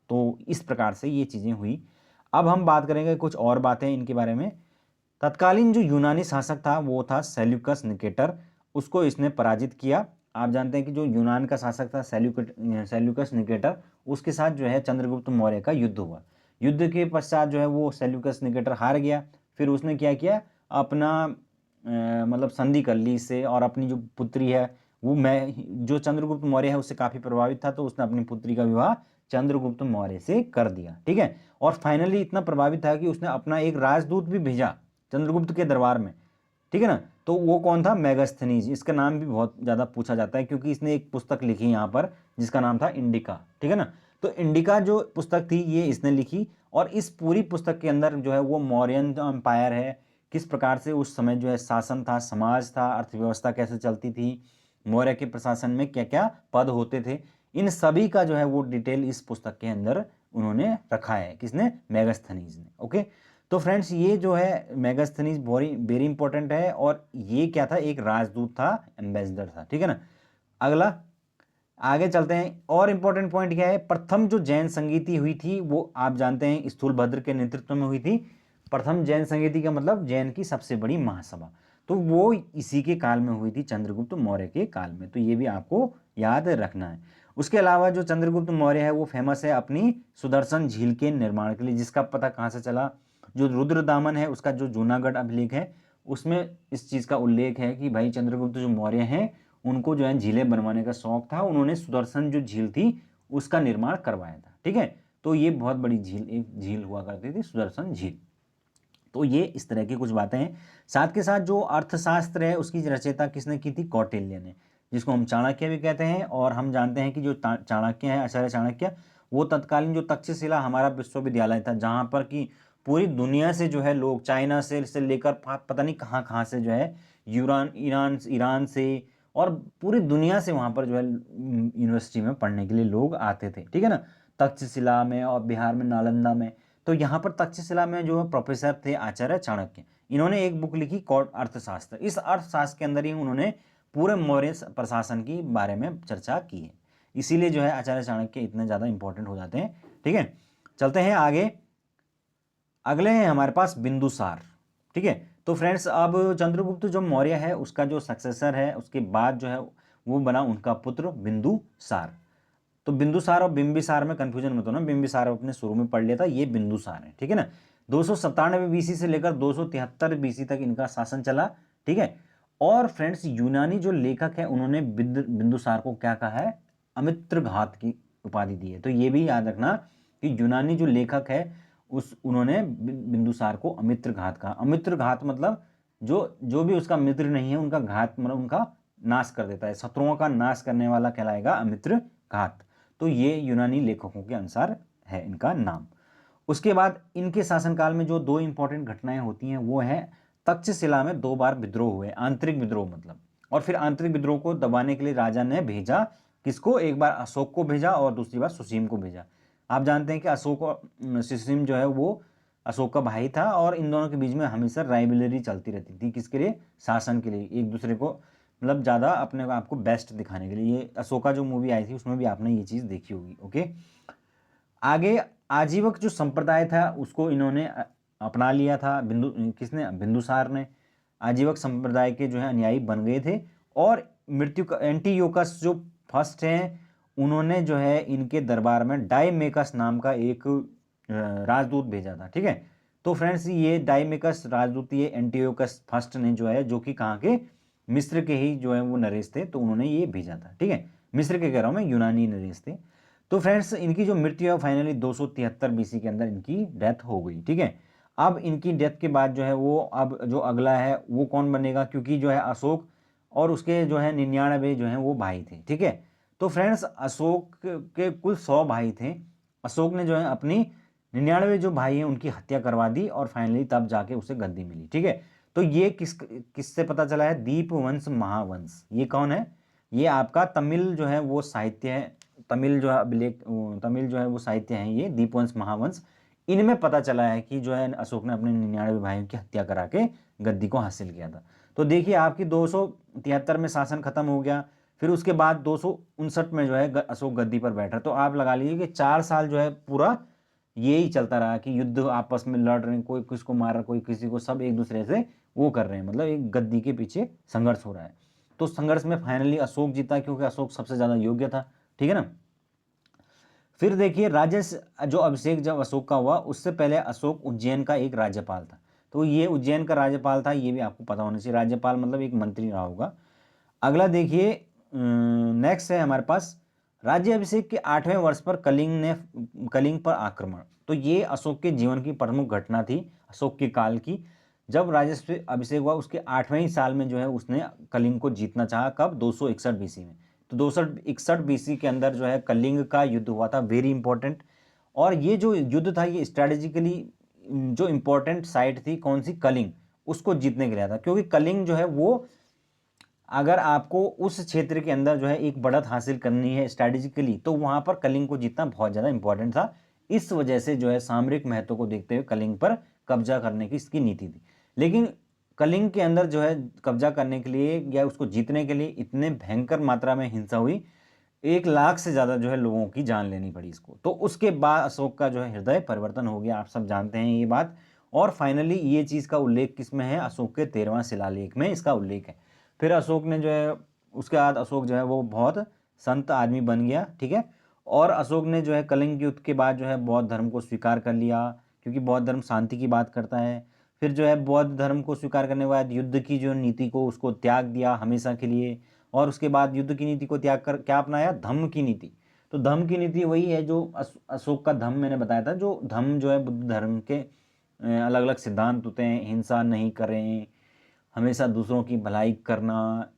तो इस प्रकार से ये चीज़ें हुई। अब हम बात करेंगे कुछ और बातें इनके बारे में। तत्कालीन जो यूनानी शासक था वो था सेल्यूकस निकेटर, उसको इसने पराजित किया। आप जानते हैं कि जो यूनान का शासक था सेल्यूकस निकेटर, उसके साथ जो है चंद्रगुप्त मौर्य का युद्ध हुआ। युद्ध के पश्चात जो है वो सेल्यूकस निकेटर हार गया। फिर उसने क्या किया? अपना मतलब संधि कर ली इससे, और अपनी जो पुत्री है वो, मैं जो चंद्रगुप्त मौर्य है उससे काफ़ी प्रभावित था, तो उसने अपनी पुत्री का विवाह चंद्रगुप्त मौर्य से कर दिया। ठीक है, और फाइनली इतना प्रभावित था कि उसने अपना एक राजदूत भी भेजा चंद्रगुप्त के दरबार में। ठीक है ना, तो वो कौन था? मेगास्थनीज। इसका नाम भी बहुत ज़्यादा पूछा जाता है क्योंकि इसने एक पुस्तक लिखी यहाँ पर जिसका नाम था इंडिका। ठीक है ना, तो इंडिका जो पुस्तक थी ये इसने लिखी, और इस पूरी पुस्तक के अंदर जो है वो मौर्यन जो एम्पायर है, किस प्रकार से उस समय जो है शासन था, समाज था, अर्थव्यवस्था कैसे चलती थी, मौर्य के प्रशासन में क्या क्या पद होते थे, इन सभी का जो है वो डिटेल इस पुस्तक के अंदर उन्होंने रखा है। किसने? मेगास्थनीज ने। ओके, तो फ्रेंड्स ये जो है मेगास्थनीज वेरी इंपॉर्टेंट है, और ये क्या था? एक राजदूत था, एम्बेसडर था। ठीक है ना, अगला आगे चलते हैं। और इंपॉर्टेंट पॉइंट क्या है? प्रथम जो जैन संगीति हुई थी वो आप जानते हैं स्थूलभद्र के नेतृत्व में हुई थी। प्रथम जैन संगीति का मतलब जैन की सबसे बड़ी महासभा, तो वो इसी के काल में हुई थी, चंद्रगुप्त मौर्य के काल में। तो ये भी आपको याद रखना है। उसके अलावा जो चंद्रगुप्त मौर्य है वो फेमस है अपनी सुदर्शन झील के निर्माण के लिए, जिसका पता कहाँ से चला? जो रुद्रदामन है उसका जो जूनागढ़ अभिलेख है उसमें इस चीज़ का उल्लेख है कि भाई चंद्रगुप्त जो मौर्य हैं उनको जो है झीलें बनवाने का शौक था, उन्होंने सुदर्शन जो झील थी उसका निर्माण करवाया था। ठीक है, तो ये बहुत बड़ी झील, एक झील हुआ करती थी सुदर्शन झील। तो ये इस तरह की कुछ बातें हैं। साथ के साथ जो अर्थशास्त्र है उसकी रचयिता किसने की थी? कौटिल्य ने, जिसको हम चाणक्य भी कहते हैं। और हम जानते हैं कि जो चाणक्य है, आचार्य चाणक्य, वो तत्कालीन जो तक्षशिला हमारा विश्वविद्यालय था, जहाँ पर कि पूरी दुनिया से जो है लोग, चाइना से लेकर पता नहीं कहाँ कहाँ से जो है, ईरान से, और पूरी दुनिया से वहाँ पर जो है यूनिवर्सिटी में पढ़ने के लिए लोग आते थे। ठीक है ना, तक्षशिला में और बिहार में नालंदा में। तो यहाँ पर तक्षशिला में जो प्रोफेसर थे आचार्य चाणक्य, इन्होंने एक बुक लिखी कौट अर्थशास्त्र। इस अर्थशास्त्र के अंदर ही उन्होंने पूरे मौर्य प्रशासन की बारे में चर्चा की है। इसीलिए जो है आचार्य चाणक्य इतने ज़्यादा इंपॉर्टेंट हो जाते हैं। ठीक है, चलते हैं आगे। अगले हैं हमारे पास बिंदुसार। ठीक है, तो फ्रेंड्स अब चंद्रगुप्त जो मौर्य है उसका जो सक्सेसर है उसके बाद जो है वो बना उनका पुत्र बिंदुसार। तो बिंदुसार और बिंबिसार में कंफ्यूजन मत होना, बिंबिसार अपने शुरू में पढ़ लिया था, ये बिंदुसार है। ठीक है ना, 297 बीसी से लेकर 273 बीसी तक इनका शासन चला। ठीक है, और फ्रेंड्स यूनानी जो लेखक है उन्होंने बिंदुसार को क्या कहा है? अमित्रघात की उपाधि दी है। तो ये भी याद रखना कि यूनानी जो लेखक है उन्होंने बिंदुसार को अमित्र घात कहा। अमित्र घात मतलब जो भी उसका मित्र नहीं है उनका घात मतलब उनका नाश कर देता है, शत्रुओं का नाश करने वाला कहलाएगा अमित्र घात। तो ये यूनानी लेखकों के अनुसार है इनका नाम। उसके बाद इनके शासनकाल में जो 2 इंपॉर्टेंट घटनाएं होती हैं वो है तक्षशिला में 2 बार विद्रोह हुए, आंतरिक विद्रोह मतलब। और फिर आंतरिक विद्रोह को दबाने के लिए राजा ने भेजा किसको, एक बार अशोक को भेजा और दूसरी बार सुसीम को भेजा। आप जानते हैं कि अशोक और सुसीम जो है वो अशोक का भाई था और इन दोनों के बीच में हमेशा राइवलरी चलती रहती थी। किसके लिए, शासन के लिए, एक दूसरे को मतलब ज़्यादा अपने आप को बेस्ट दिखाने के लिए। ये अशोका जो मूवी आई थी उसमें भी आपने ये चीज़ देखी होगी। ओके, आगे आजीवक जो संप्रदाय था उसको इन्होंने अपना लिया था। किसने, बिंदुसार ने। आजीवक संप्रदाय के जो है अनुयायी बन गए थे। और मृत्यु का एंटीयोकस जो फर्स्ट हैं उन्होंने जो है इनके दरबार में डायमेकस नाम का एक राजदूत भेजा था। ठीक है, तो फ्रेंड्स ये डायमेकस राजदूत ये एंटीयोकस फर्स्ट ने जो है, जो कि कहाँ के, मिस्र के ही जो है वो नरेश थे, तो उन्होंने ये भेजा था। ठीक है, मिस्र के कह रहा हूँ मैं, यूनानी नरेश थे। तो फ्रेंड्स इनकी जो मृत्यु है फाइनली 273 बीसी के अंदर इनकी डेथ हो गई। ठीक है, अब इनकी डेथ के बाद जो है वो अब जो अगला है वो कौन बनेगा, क्योंकि जो है अशोक और उसके जो है 99 जो है वो भाई थे। ठीक है, तो फ्रेंड्स अशोक के कुल 100 भाई थे। अशोक ने जो है अपनी 99 जो भाई हैं उनकी हत्या करवा दी और फाइनली तब जाके उसे गद्दी मिली। ठीक है, तो ये किससे पता चला है, दीपवंश महावंश। ये कौन है, ये आपका तमिल जो है वो साहित्य है, तमिल जो है अभिलेख, तमिल जो है वो साहित्य है ये दीपवंश महावंश। इनमें पता चला है कि जो है अशोक ने अपने 99 भाइयों की हत्या करा के गद्दी को हासिल किया था। तो देखिए आपकी 273 में शासन खत्म हो गया, फिर उसके बाद 259 में जो है अशोक गद्दी पर बैठा। तो आप लगा लीजिए कि 4 साल जो है पूरा यही चलता रहा कि युद्ध, आपस में लड़ रहे हैं, कोई किसको मार रहा, कोई किसी को, सब एक दूसरे से वो कर रहे हैं, मतलब एक गद्दी के पीछे संघर्ष हो रहा है। तो संघर्ष में फाइनली अशोक जीता क्योंकि अशोक सबसे ज्यादा योग्य था। ठीक है ना। फिर देखिए राज्य जो अभिषेक जब अशोक का हुआ उससे पहले अशोक उज्जैन का एक राज्यपाल था। तो ये उज्जैन का राज्यपाल था, ये भी आपको पता होना चाहिए। राज्यपाल मतलब एक मंत्री रहा होगा। अगला देखिए नेक्स्ट है हमारे पास राज्य अभिषेक के 8वें वर्ष पर कलिंग पर आक्रमण। तो ये अशोक के जीवन की प्रमुख घटना थी, अशोक के काल की। जब राज्य अभिषेक हुआ उसके 8वें ही साल में जो है उसने कलिंग को जीतना चाहा। कब, 261 बीसी में। तो 261 बीसी के अंदर जो है कलिंग का युद्ध हुआ था, वेरी इंपॉर्टेंट। और ये जो युद्ध था ये स्ट्रेटेजिकली जो इंपॉर्टेंट साइट थी कौन सी, कलिंग, उसको जीतने के लिए था। क्योंकि कलिंग जो है वो, अगर आपको उस क्षेत्र के अंदर जो है एक बढ़त हासिल करनी है स्ट्रैटेजिकली, तो वहां पर कलिंग को जीतना बहुत ज़्यादा इंपॉर्टेंट था। इस वजह से जो है सामरिक महत्व को देखते हुए कलिंग पर कब्जा करने की इसकी नीति थी। लेकिन कलिंग के अंदर जो है कब्जा करने के लिए या उसको जीतने के लिए इतने भयंकर मात्रा में हिंसा हुई, 1 लाख से ज़्यादा जो है लोगों की जान लेनी पड़ी इसको। तो उसके बाद अशोक का जो है हृदय परिवर्तन हो गया, आप सब जानते हैं ये बात। और फाइनली ये चीज़ का उल्लेख किस में है, अशोक के 13वां शिलालेख में इसका उल्लेख है। फिर अशोक ने जो है, उसके बाद अशोक जो है वो बहुत संत आदमी बन गया। ठीक है, और अशोक ने जो है कलिंग युद्ध के बाद जो है बौद्ध धर्म को स्वीकार कर लिया, क्योंकि बौद्ध धर्म शांति की बात करता है। फिर जो है बौद्ध धर्म को स्वीकार करने के बाद युद्ध की जो नीति को उसको त्याग दिया हमेशा के लिए। और उसके बाद युद्ध की नीति को त्याग कर क्या अपनाया, धम्म की नीति। तो धम्म की नीति वही है जो अशोक का धम्म मैंने बताया था। जो धम्म जो है बुद्ध धर्म के अलग अलग सिद्धांत होते हैं, हिंसा नहीं करें, हमेशा दूसरों की भलाई करना,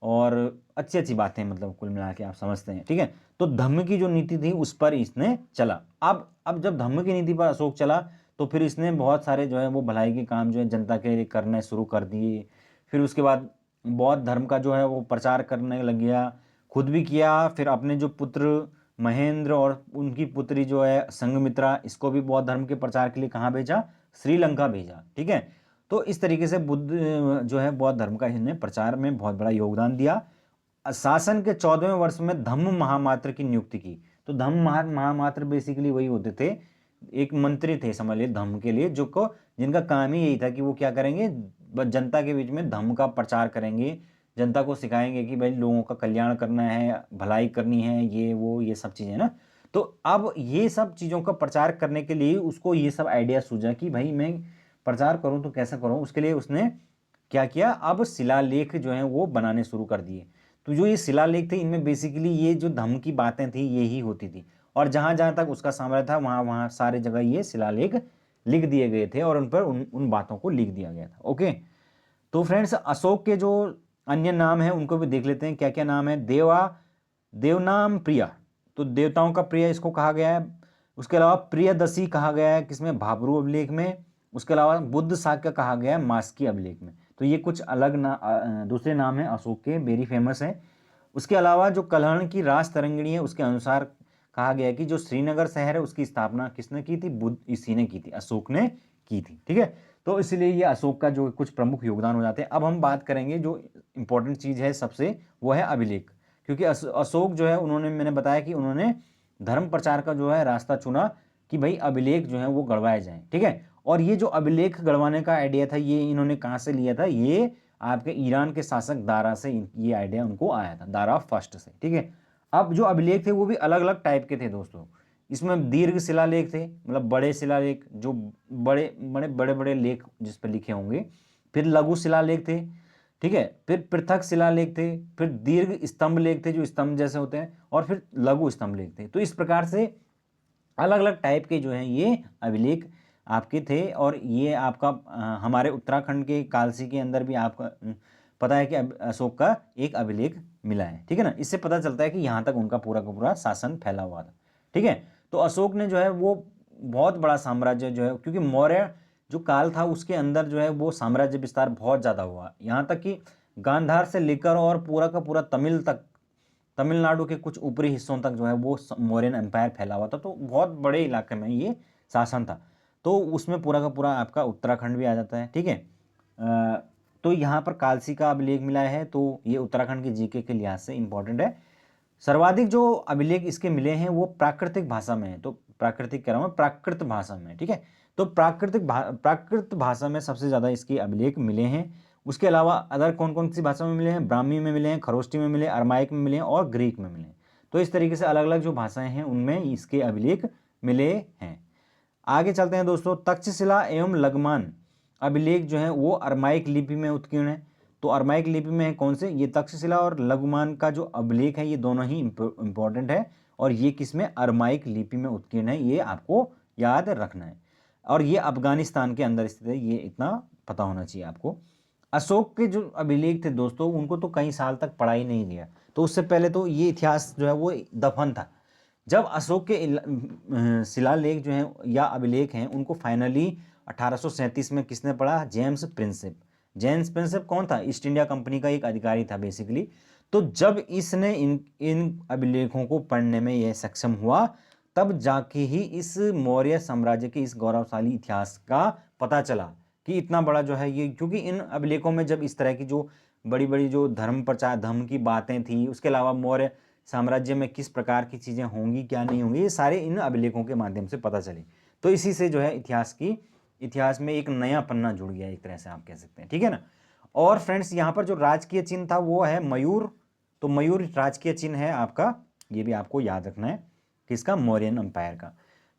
और अच्छी अच्छी बातें, मतलब कुल मिला के आप समझते हैं। ठीक है, तो धम्म की जो नीति थी उस पर इसने चला। अब जब धम्म की नीति पर अशोक चला तो फिर इसने बहुत सारे जो है वो भलाई के काम जो है जनता के लिए करने शुरू कर दिए। फिर उसके बाद बौद्ध धर्म का जो है वो प्रचार करने लग गया, खुद भी किया। फिर अपने जो पुत्र महेंद्र और उनकी पुत्री जो है संघमित्रा, इसको भी बौद्ध धर्म के प्रचार के लिए कहाँ भेजा, श्रीलंका भेजा। ठीक है, तो इस तरीके से बुद्ध जो है बौद्ध धर्म का इसने प्रचार में बहुत बड़ा योगदान दिया। शासन के 14वें वर्ष में धम्म महामात्र की नियुक्ति की। तो धम्म महामात्र बेसिकली वही होते थे, एक मंत्री थे समझ लिए धम्म के लिए, जिनका काम ही यही था कि वो क्या करेंगे, जनता के बीच में धम्म का प्रचार करेंगे, जनता को सिखाएंगे कि भाई लोगों का कल्याण करना है, भलाई करनी है, ये वो ये सब चीज़ें ना। तो अब ये सब चीज़ों का प्रचार करने के लिए उसको ये सब आइडिया सूझा कि भाई मैं प्रचार करूं तो कैसा करूं। उसके लिए उसने क्या किया, अब शिलालेख जो है वो बनाने शुरू कर दिए। तो जो ये शिलालेख थे इनमें बेसिकली ये जो धम्म की बातें थी ये ही होती थी, और जहाँ जहाँ तक उसका साम्राज्य था वहाँ वहाँ सारे जगह ये शिलालेख लिख दिए गए थे और उन पर उन बातों को लिख दिया गया था। ओके, तो फ्रेंड्स अशोक के जो अन्य नाम हैं उनको भी देख लेते हैं, क्या क्या नाम है। देवनाम प्रिया, तो देवताओं का प्रिय इसको कहा गया है। उसके अलावा प्रियदसी कहा गया है किसमें, भाब्रू अभिलेख में। उसके अलावा बुद्ध शाक्य कहा गया है मास्की अभिलेख में। तो ये कुछ अलग दूसरे नाम हैं अशोक के, वेरी फेमस है। उसके अलावा जो कलहण की राज तरंगिणी है उसके अनुसार कहा गया है कि जो श्रीनगर शहर है उसकी स्थापना किसने की थी, बुद्ध इसी ने की थी, अशोक ने की थी। ठीक है, तो इसलिए ये अशोक का जो कुछ प्रमुख योगदान हो जाते हैं। अब हम बात करेंगे जो इंपॉर्टेंट चीज़ है सबसे, वो है अभिलेख। क्योंकि अशोक जो है उन्होंने, मैंने बताया कि उन्होंने धर्म प्रचार का जो है रास्ता चुना कि भाई अभिलेख जो है वो गढ़वाए जाएं। ठीक है, और ये जो अभिलेख गढ़वाने का आइडिया था ये इन्होंने कहाँ से लिया था, ये आपके ईरान के शासक दारा से ये आइडिया उनको आया था, दारा फर्स्ट से। ठीक है, अब जो अभिलेख थे वो भी अलग अलग टाइप के थे दोस्तों। इसमें दीर्घ शिलालेख थे, मतलब बड़े शिलालेख, जो बड़े बड़े बड़े बड़े लेख जिस पर लिखे होंगे। फिर लघु शिलालेख थे, ठीक है, फिर पृथक शिलालेख थे, फिर दीर्घ स्तंभ लेख थे जो स्तंभ जैसे होते हैं, और फिर लघु स्तंभ लेख थे। तो इस प्रकार से अलग अलग टाइप के जो हैं ये अभिलेख आपके थे। और ये आपका हमारे उत्तराखंड के कालसी के अंदर भी आपका पता है कि अशोक का एक अभिलेख मिला है। ठीक है ना, इससे पता चलता है कि यहाँ तक उनका पूरा का पूरा शासन फैला हुआ था। ठीक है, तो अशोक ने जो है वो बहुत बड़ा साम्राज्य जो है, क्योंकि मौर्य जो काल था उसके अंदर जो है वो साम्राज्य विस्तार बहुत ज़्यादा हुआ, यहाँ तक कि गांधार से लेकर और पूरा का पूरा तमिलनाडु के कुछ ऊपरी हिस्सों तक जो है वो मौर्यन एम्पायर फैला हुआ था। तो बहुत बड़े इलाके में ये शासन था, तो उसमें पूरा का पूरा आपका उत्तराखंड भी आ जाता है। ठीक है, तो यहाँ पर कालसी का अभिलेख मिला है, तो ये उत्तराखंड के जीके के लिहाज से इंपॉर्टेंट है। सर्वाधिक जो अभिलेख इसके मिले हैं वो प्राकृतिक भाषा में है, तो प्राकृतिक कह रहा हूँ, प्राकृत भाषा में। ठीक है, तो प्राकृत भाषा में सबसे ज़्यादा इसके अभिलेख मिले हैं। उसके अलावा अदर कौन कौन सी भाषा में मिले हैं, ब्राह्मी में मिले हैं, खरोष्टी में मिले, अरमाइक में मिले हैं और ग्रीक में मिले हैं। तो इस तरीके से अलग अलग जो भाषाएं हैं उनमें इसके अभिलेख मिले हैं। आगे चलते हैं दोस्तों, तक्षशिला एवं लगमान अभिलेख जो है वो अरमाइक लिपि में उत्कीर्ण है। तो अरमाइक लिपि में है कौन से, ये तक्षशिला और लघुमान का जो अभिलेख है ये दोनों ही इंपॉर्टेंट है, और ये किसमें, अरमाइक लिपि में उत्कीर्ण है, ये आपको याद रखना है। और ये अफगानिस्तान के अंदर स्थित है, ये इतना पता होना चाहिए आपको। अशोक के जो अभिलेख थे दोस्तों उनको तो कई साल तक पढ़ा ही नहीं गया, तो उससे पहले तो ये इतिहास जो है वो दफन था। जब अशोक के शिलालेख जो हैं या अभिलेख हैं उनको फाइनली 1837 में किसने पढ़ा, जेम्स प्रिंसेप। जेम्स प्रिंसेप कौन था, ईस्ट इंडिया कंपनी का एक अधिकारी था बेसिकली। तो जब इसने इन अभिलेखों को पढ़ने में यह सक्षम हुआ, तब जाके ही इस मौर्य साम्राज्य के इस गौरवशाली इतिहास का पता चला कि इतना बड़ा जो है ये, क्योंकि इन अभिलेखों में जब इस तरह की जो बड़ी बड़ी जो धर्म प्रचार धर्म की बातें थी, उसके अलावा मौर्य साम्राज्य में किस प्रकार की चीज़ें होंगी क्या नहीं होंगी, ये सारे इन अभिलेखों के माध्यम से पता चले। तो इसी से जो है इतिहास में एक नया पन्ना जुड़ गया, एक तरह से आप कह सकते हैं। ठीक है ना। और फ्रेंड्स यहाँ पर जो राजकीय चिन्ह था वो है मयूर, तो मयूर राजकीय चिन्ह है आपका, ये भी आपको याद रखना है किसका, मौर्यन अंपायर का।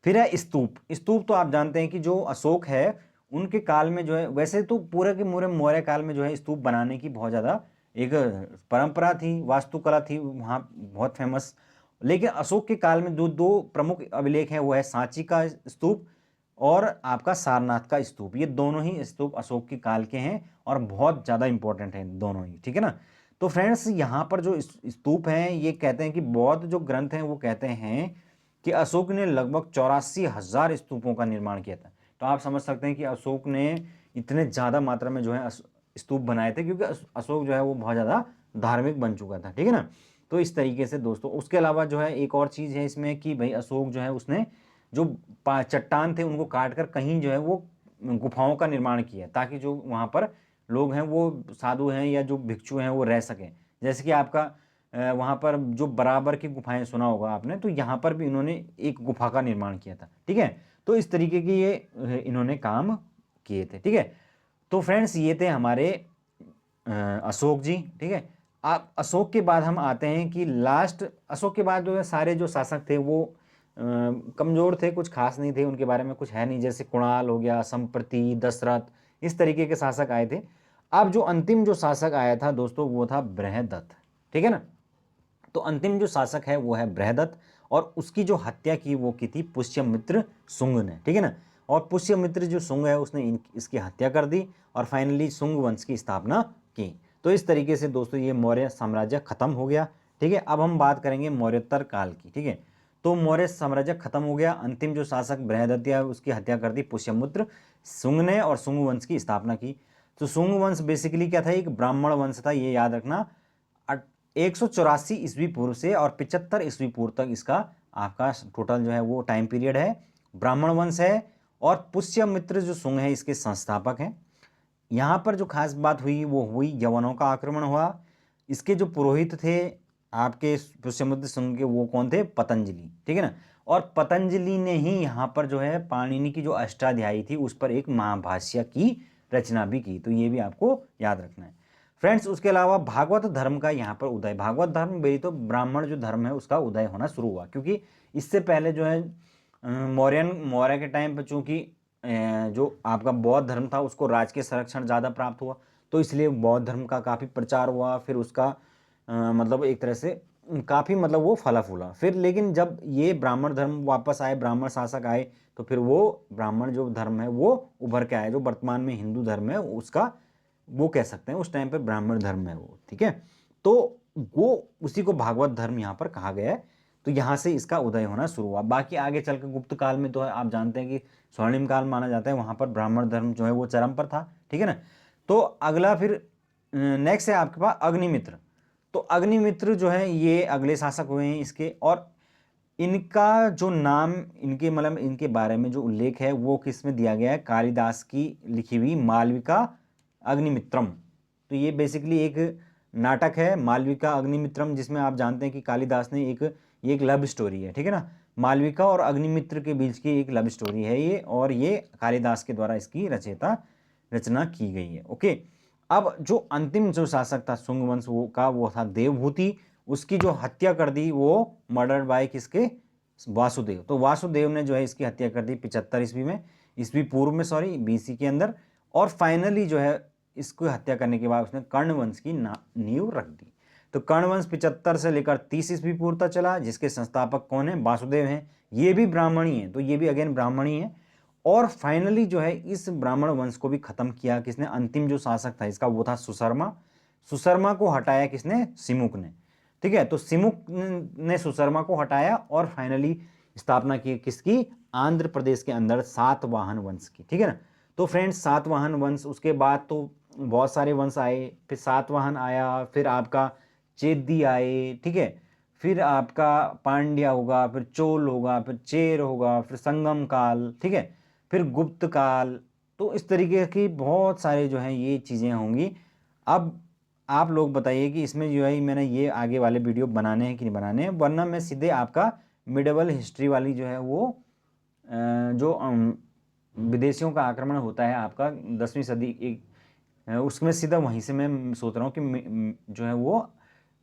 फिर है स्तूप। स्तूप तो आप जानते हैं कि जो अशोक है उनके काल में जो है, वैसे तो पूरे के पूरे मौर्य काल में जो है स्तूप बनाने की बहुत ज़्यादा एक परंपरा थी, वास्तुकला थी वहाँ बहुत फेमस। लेकिन अशोक के काल में दो प्रमुख अभिलेख हैं, वो है सांची का स्तूप और आपका सारनाथ का स्तूप। ये दोनों ही स्तूप अशोक के काल के हैं और बहुत ज़्यादा इंपॉर्टेंट हैं दोनों ही। ठीक है ना। तो फ्रेंड्स यहाँ पर जो स्तूप हैं ये कहते हैं कि बौद्ध जो ग्रंथ हैं वो कहते हैं कि अशोक ने लगभग 84,000 स्तूपों का निर्माण किया था। तो आप समझ सकते हैं कि अशोक ने इतने ज़्यादा मात्रा में जो है स्तूप बनाए थे, क्योंकि अशोक जो है वो बहुत ज़्यादा धार्मिक बन चुका था। ठीक है ना। तो इस तरीके से दोस्तों, उसके अलावा जो है एक और चीज़ है इसमें कि भाई अशोक जो है उसने जो चट्टान थे उनको काट कर कहीं जो है वो गुफाओं का निर्माण किया, ताकि जो वहाँ पर लोग हैं वो साधु हैं या जो भिक्षु हैं वो रह सकें। जैसे कि आपका वहाँ पर जो बराबर की गुफाएं सुना होगा आपने, तो यहाँ पर भी इन्होंने एक गुफा का निर्माण किया था। ठीक है, तो इस तरीके की ये इन्होंने काम किए थे। ठीक है, तो फ्रेंड्स ये थे हमारे अशोक जी। ठीक है, आप अशोक के बाद हम आते हैं कि लास्ट अशोक के बाद जो है सारे जो शासक थे वो कमज़ोर थे, कुछ खास नहीं थे, उनके बारे में कुछ है नहीं। जैसे कुणाल हो गया, संप्रति, दशरथ, इस तरीके के शासक आए थे। अब जो अंतिम जो शासक आया था दोस्तों वो था बृहदत्त। ठीक है ना। तो अंतिम जो शासक है वो है बृहदत्त, और उसकी जो हत्या की वो की थी पुष्यमित्र शुंग ने, ठीक है ना। और पुष्यमित्र जो शुंग है उसने इसकी हत्या कर दी और फाइनली शुंग वंश की स्थापना की। तो इस तरीके से दोस्तों ये मौर्य साम्राज्य खत्म हो गया, ठीक है। अब हम बात करेंगे मौर्योत्तर काल की, ठीक है। तो मौर्य साम्राज्य खत्म हो गया, अंतिम जो शासक बृहदत्त या उसकी हत्या कर दी पुष्यमित्र शुंग ने और शुंग वंश की स्थापना की। तो शुंग वंश बेसिकली क्या था, एक ब्राह्मण वंश था, ये याद रखना। 184 ईस्वी पूर्व से और 75 ईस्वी पूर्व तक इसका आपका टोटल जो है वो टाइम पीरियड है। ब्राह्मण वंश है और पुष्यमित्र जो शुंग है इसके संस्थापक हैं। यहाँ पर जो खास बात हुई वो हुई यवनों का आक्रमण हुआ। इसके जो पुरोहित थे आपके पुष्यमित्र शुंग के, वो कौन थे, पतंजलि, ठीक है ना। और पतंजलि ने ही यहाँ पर जो है पाणिनि की जो अष्टाध्यायी थी उस पर एक महाभाष्य की रचना भी की। तो ये भी आपको याद रखना है फ्रेंड्स। उसके अलावा भागवत धर्म का यहाँ पर उदय, भागवत धर्म भी तो ब्राह्मण जो धर्म है उसका उदय होना शुरू हुआ, क्योंकि इससे पहले जो है मौर्य के टाइम पर चूंकि जो आपका बौद्ध धर्म था उसको राजकीय संरक्षण ज़्यादा प्राप्त हुआ, तो इसलिए बौद्ध धर्म का काफ़ी प्रचार हुआ। फिर उसका मतलब एक तरह से काफ़ी मतलब वो फला फूला। फिर लेकिन जब ये ब्राह्मण धर्म वापस आए, ब्राह्मण शासक आए, तो फिर वो ब्राह्मण जो धर्म है वो उभर के आया, जो वर्तमान में हिंदू धर्म है उसका वो कह सकते हैं उस टाइम पे ब्राह्मण धर्म है वो, ठीक है। तो वो उसी को भागवत धर्म यहाँ पर कहा गया है। तो यहाँ से इसका उदय होना शुरू हुआ। बाकी आगे चलकर गुप्त काल में तो है, आप जानते हैं कि स्वर्णिम काल माना जाता है, वहाँ पर ब्राह्मण धर्म जो है वो चरम पर था, ठीक है ना। तो अगला फिर नेक्स्ट है आपके पास अग्निमित्र। तो अग्निमित्र जो है ये अगले शासक हुए हैं इसके, और इनका जो नाम, इनके मतलब इनके बारे में जो उल्लेख है वो किस में दिया गया है, कालिदास की लिखी हुई मालविका अग्निमित्रम। तो ये बेसिकली एक नाटक है मालविका अग्निमित्रम, जिसमें आप जानते हैं कि कालिदास ने ये एक लव स्टोरी है, ठीक है ना। मालविका और अग्निमित्र के बीच की एक लव स्टोरी है ये, और ये कालिदास के द्वारा इसकी रचना की गई है। ओके, अब जो अंतिम जो शासक था शुंग वंश वो था देवभूति। उसकी जो हत्या कर दी वो मर्डर बाय किसके, वासुदेव। तो वासुदेव ने जो है इसकी हत्या कर दी 75 ईस्वी में, ईस्वी पूर्व में, सॉरी बीसी के अंदर। और फाइनली जो है इसको हत्या करने के बाद उसने कर्ण वंश की नींव रख दी। तो कर्ण वंश 75 से लेकर 30 ईस्वी पूर्व तक चला, जिसके संस्थापक कौन है, वासुदेव हैं। ये भी ब्राह्मणी है, तो ये भी अगेन ब्राह्मणी है। और फाइनली जो है इस ब्राह्मण वंश को भी खत्म किया किसने, अंतिम जो शासक था इसका वो था सुशर्मा। सुशर्मा को हटाया किसने, सिमुक ने, ठीक है। तो सिमुक ने सुशर्मा को हटाया और फाइनली स्थापना की किसकी, आंध्र प्रदेश के अंदर सातवाहन वंश की, ठीक है ना। तो फ्रेंड्स सातवाहन वंश, उसके बाद तो बहुत सारे वंश आए, फिर सातवाहन आया, फिर आपका चेदी आए, ठीक है। फिर आपका पांड्या होगा, फिर चोल होगा, फिर चेर होगा, फिर संगम काल, ठीक है, फिर गुप्त काल। तो इस तरीके की बहुत सारे जो हैं ये चीज़ें होंगी। अब आप लोग बताइए कि इसमें जो है मैंने ये आगे वाले वीडियो बनाने हैं कि नहीं बनाने हैं, वरना मैं सीधे आपका मिडेवल हिस्ट्री वाली जो है वो जो विदेशियों का आक्रमण होता है आपका 10वीं सदी एक, उसमें सीधा वहीं से मैं सोच रहा हूँ कि जो है वो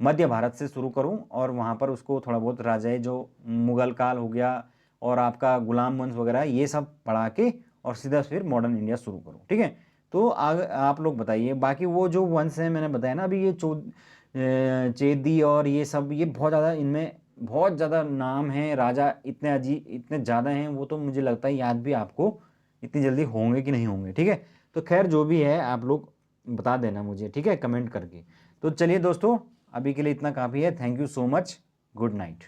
मध्य भारत से शुरू करूं और वहाँ पर उसको थोड़ा बहुत राजाए जो मुगल काल हो गया और आपका गुलाम वंश वगैरह ये सब पढ़ा के और सीधा फिर मॉडर्न इंडिया शुरू करूं, ठीक है। तो आप लोग बताइए, बाकी वो जो वंश हैं मैंने बताया ना अभी, ये चेदी और ये सब, ये बहुत ज़्यादा, इनमें बहुत ज़्यादा नाम हैं, राजा इतने अजीब इतने ज़्यादा हैं, वो तो मुझे लगता है याद भी आपको इतनी जल्दी होंगे कि नहीं होंगे, ठीक है। तो खैर जो भी है आप लोग बता देना मुझे, ठीक है, कमेंट करके। तो चलिए दोस्तों, अभी के लिए इतना काफ़ी है। Thank you so much, good night.